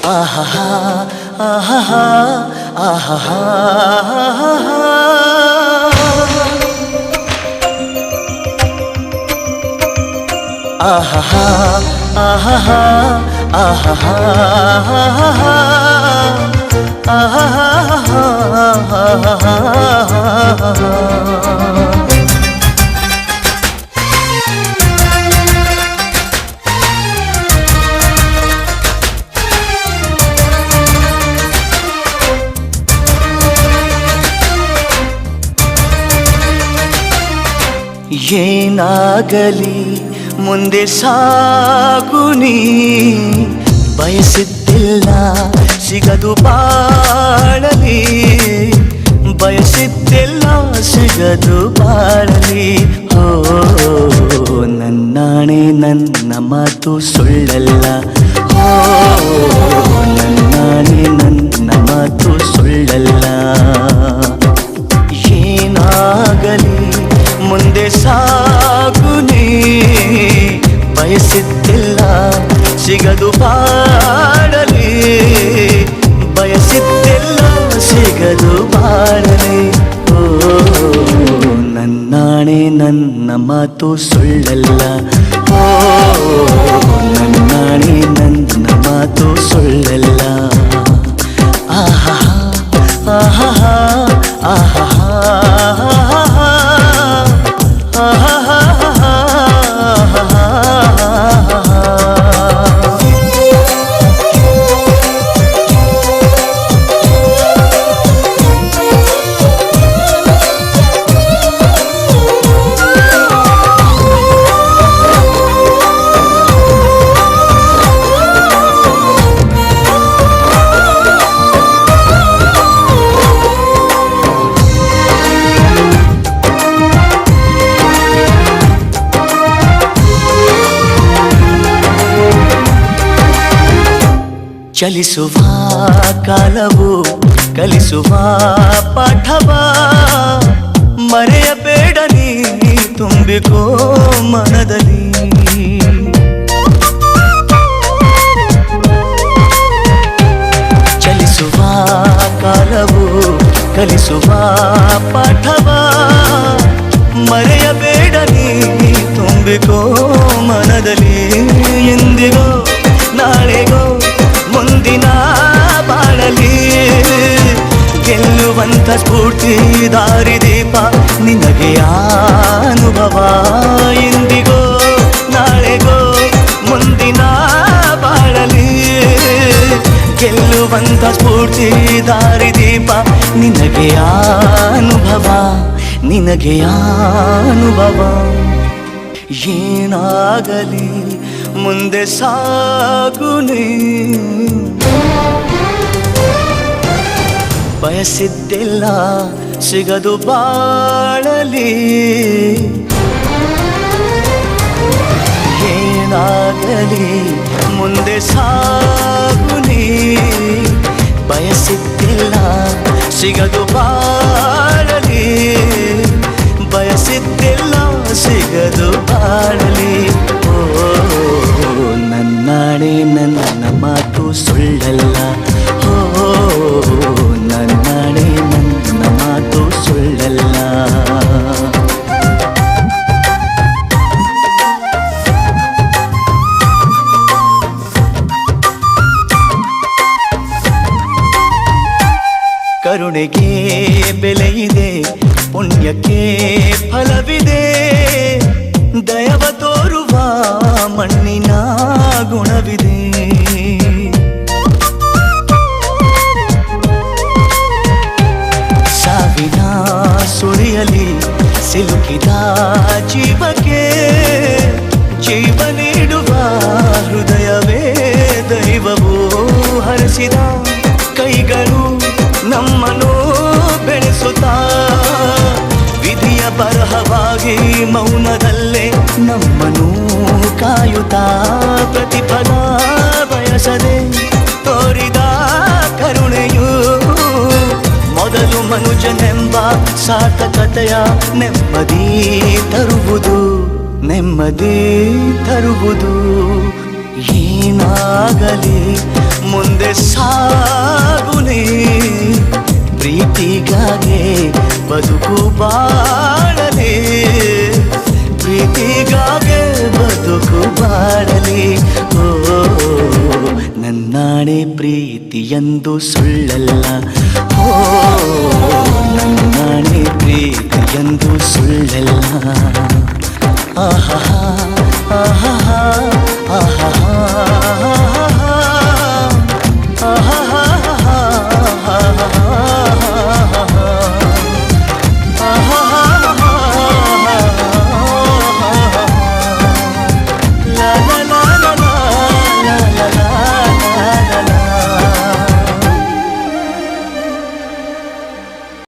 ಆಹಾ ಆಹಾ ಆಹಾ ಆಹಾ ಆಹಾ ಆಹಾ ಏನಾಗಲಿ ಮುಂದೆ ಸಾಗುನಿ ಬಯಸಿದ್ದಿಲ್ಲ ಸಿಗದು ಬಾಳಲಿ ಬಯಸಿದ್ದಿಲ್ಲ ಸಿಗದು ಬಾಳಲಿ ಓ ನನ್ನಾಣೆ ನನ್ನ ಮಾತು ಸುಳ್ಳಲ್ಲ ಓ ನನ್ನಾಣೆ ನನ್ನ ಮಾತು ಸುಳ್ಳಲ್ಲ ಏನಾಗಲಿ ಮುಂದೆ ಸಾಗುನಿ ಬಯಸಿದ್ದಿಲ್ಲ ಸಿಗದು ಬಾಳಲಿ ಬಯಸಿದ್ದಿಲ್ಲ ಸಿಗದು ಬಾಳಲಿ ಓ ನನ್ನಾಣೆ ನನ್ನ ಮಾತು ಸುಳ್ಳಲ್ಲ ಓ ನನ್ನಾಣೆ ನನ್ನ ಮಾತು ಸುಳ್ಳಲ್ಲ ಆಹಾ ಆಹಾ ಆಹಾ ಚಲಿಸುವ ಕಾಲವು ಕಲಿಸುವ ಪಾಠವ ಮರೆಯಬೇಡ ನೀ ತುಂಬಿಕೋ ಮನದಲ್ಲಿ ಚಲಿಸುವ ಕಾಲವು ಕಲಿಸುವ ಪಾಠವ ಮರೆಯಬೇಡ ನೀ ತುಂಬಿಕೋ ಮನದಲ್ಲಿ ಎಂದಿಗೋ ನಾಳೆಗೋ ಮುಂದಿನ ಬಾಳಲಿ ಗೆಲ್ಲುವಂತ ಸ್ಫೂರ್ತಿ ದಾರಿದೀಪ ನಿನಗೆ ಅನುಭವ ಇಂದಿಗೋ ನಾಳೆಗೋ ಮುಂದಿನ ಬಾಳಲಿ ಗೆಲ್ಲುವಂತ ಸ್ಫೂರ್ತಿ ದಾರಿದೀಪ ನಿನಗೆ ಅನುಭವ ನಿನಗೆ ಅನುಭವ ಏನಾಗಲಿ ಮುಂದೆ ಸಾಗುನಿ ಬಯಸಿದ್ದಿಲ್ಲ ಸಿಗದು ಬಾಳಲಿ ಏನಾಗಲಿ ಮುಂದೆ ಸಾಗುನಿ ಬಯಸಿದ್ದಿಲ್ಲ ಸಿಗದು ಬಾಳಲಿ ಬಯಸಿದ್ದಿಲ್ಲ ಸಿಗದು ಬಾಳಲಿ ಓ ನನ್ನಾಣೆ ನನ್ನ ಮಾತು ಸುಳ್ಳಲ್ಲ ಓ ನನ್ನಾಣೆ ನನ್ನ ಮಾತು ಸುಳ್ಳಲ್ಲ ಕರುಣೆಗೆ ಬೆಲೆಯಿದೆ ಪುಣ್ಯಕ್ಕೆ ಫಲವಿದೆ ದಯವ ತೋರುವ ಮಣ್ಣಿನ ಗುಣವಿದೆ ಸಾವಿನ ಸುಳಿಯಲಿ ಸಿಲುಕಿದ ಜೀವಕ್ಕೆ ಜೀವ ನೀಡುವ ಹೃದಯವೇ ದೈವವೂ ಹರಿಸಿದ ಕೈಗಳು ನಮ್ಮನ್ನು ಬೆಳೆಸುತ್ತಾ ವಿಧಿಯ ಬರಹವಾಗಿ ಮೌನದಲ್ಲೇ ನಮ್ಮನ್ನು ಕಾಯುತ್ತಾ ಪ್ರತಿಫಲ ಬಯಸದೆ ತೋರಿದ ಕರುಣೆಯು ಮೊದಲು ಮನುಜನೆಂಬ ಸಾರ್ಥಕತೆಯ ನೆಮ್ಮದಿ ತರುವುದು ಏನಾಗಲಿ ಮುಂದೆ ಸಾಗುನಿ ಪ್ರೀತಿಗಾಗೆ ಬದುಕು ಬಾಳಲಿ ಪ್ರೀತಿಗಾಗೆ ಬದುಕು ಬಾಳಲಿ ಓ ನನ್ನಾಣೆ ಪ್ರೀತಿಯಂದು ಸುಳ್ಳಲ್ಲ ಓ ನನ್ನಾಣೆ ಪ್ರೀತಿಯಂದು ಸುಳ್ಳಲ್ಲ ಆಹಾ ಆಹಾ ಆಹಾ